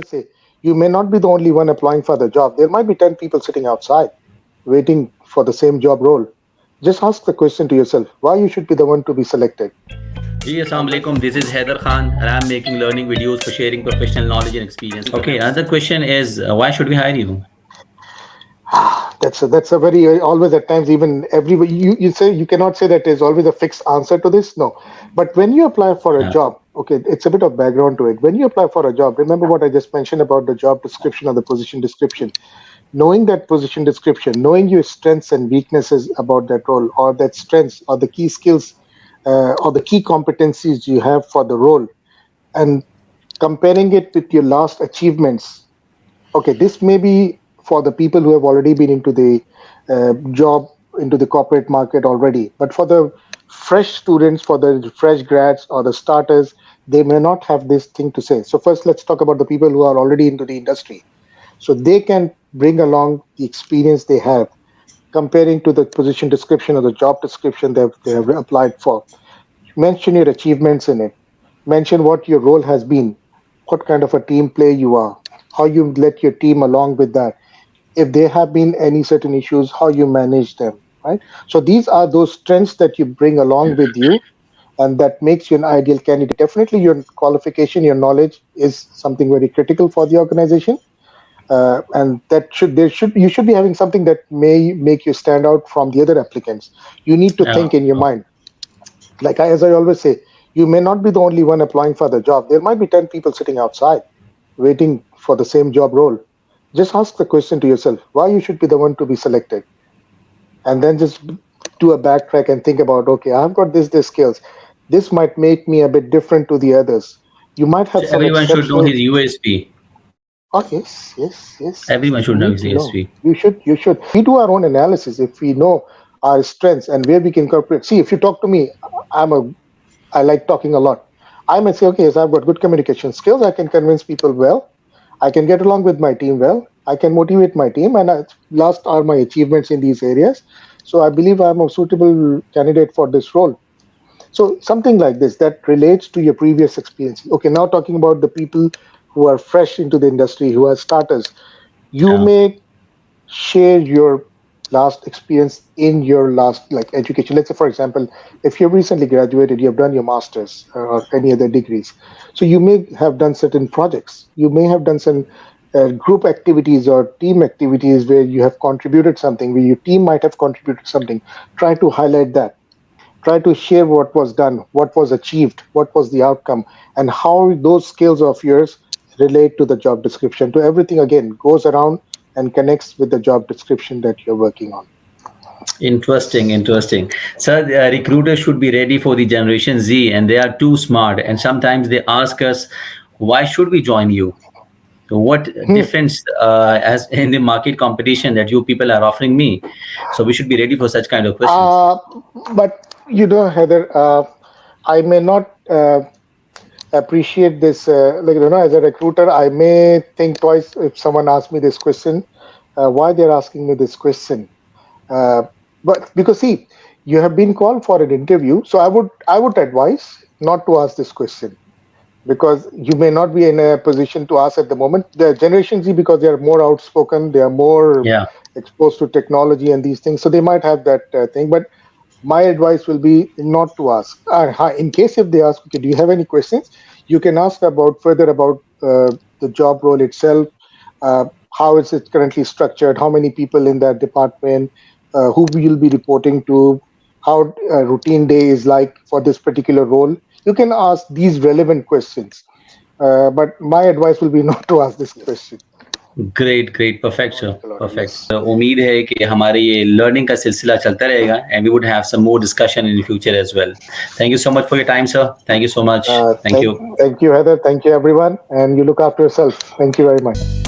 always say, you may not be the only one applying for the job. There might be 10 people sitting outside waiting for the same job role. Just ask the question to yourself why you should be the one to be selected. Ji, Assalamu alaikum. This is Haider Khan, and I'm making learning videos for sharing professional knowledge and experience. Okay, another question is why should we hire you? That's a very always at times even everybody you say you cannot say that there's always a fixed answer to this. No, but when you apply for a job, okay, it's a bit of background to it. When you apply for a job, remember what I just mentioned about the job description or the position description. Knowing that position description, knowing your strengths and weaknesses about that role, or that strengths or the key skills or the key competencies you have for the role, and comparing it with your last achievements. Okay, this may be for the people who have already been into the job, into the corporate market already, but for the fresh students, for the fresh grads or the starters, they may not have this thing to say. So first let's talk about the people who are already into the industry, so they can bring along the experience they have, comparing to the position description or the job description they have applied for. Mention your achievements in it, mention what your role has been, what kind of a team player you are, how you let your team along with that, if there have been any certain issues, how you manage them, right? So these are those strengths that you bring along with you, and that makes you an ideal candidate. Definitely your qualification, your knowledge is something very critical for the organization, and that should there should you should be having something that may make you stand out from the other applicants. You need to think in your mind, like as I always say, you may not be the only one applying for the job. There might be 10 people sitting outside waiting for the same job role. Just ask the question to yourself why you should be the one to be selected, and then just do a backtrack and think about, okay, I've got this skills. This might make me a bit different to the others. You might So have some everyone should know exceptional. his USP. Oh, yes. Everyone should You know need his to know. USP. You should. We do our own analysis if we know our strengths and where we can incorporate. See, if you talk to me, I'm a I like talking a lot. I may say, okay, yes, I've got good communication skills. I can convince people well. I can get along with my team well. I can motivate my team, and last are my achievements in these areas. So I believe I'm a suitable candidate for this role. So something like this that relates to your previous experience. Okay, now talking about the people who are fresh into the industry, who are starters, you Yeah. may share your last experience in your last like education. Let's say for example, if you've recently graduated, you've done your masters or any other degrees, so you may have done certain projects, you may have done some group activities or team activities where you have contributed something, where your team might have contributed something. Try to highlight that, try to share what was done, what was achieved, what was the outcome, and how those skills of yours relate to the job description. To everything again goes around and connects with the job description that you're working on. Interesting. So recruiters should be ready for the Generation Z, and they are too smart. And sometimes they ask us, why should we join you? So what Hmm. difference as in the market competition that you people are offering me? So we should be ready for such kind of questions. Uh, but Heather, I may not appreciate this. As a recruiter, I may think twice if someone asks me this question, why they're asking me this question. Uh, but because see, you have been called for an interview, so I would advise not to ask this question, because you may not be in a position to ask at the moment. The Generation Z, because they are more outspoken, they are more Yeah. exposed to technology and these things, so they might have that thing. But my advice will be not to ask. In case if they ask, okay, do you have any questions? You can ask about further about the job role itself, uh, how is it currently structured, how many people in that department, who will be reporting to, how routine day is like for this particular role. You can ask these relevant questions, but my advice will be not to ask this question. Great, perfect, sir. Thank you a lot. Perfect. Yes. उम्मीद है कि हमारे ये learning का सिलसिला चलता रहेगा and we would have some more discussion in the future as well. Thank you so much for your time, sir. Thank you so much. Thank Thank, you. thank you, Heather. Thank you, everyone. And you look after yourself. Thank you very much.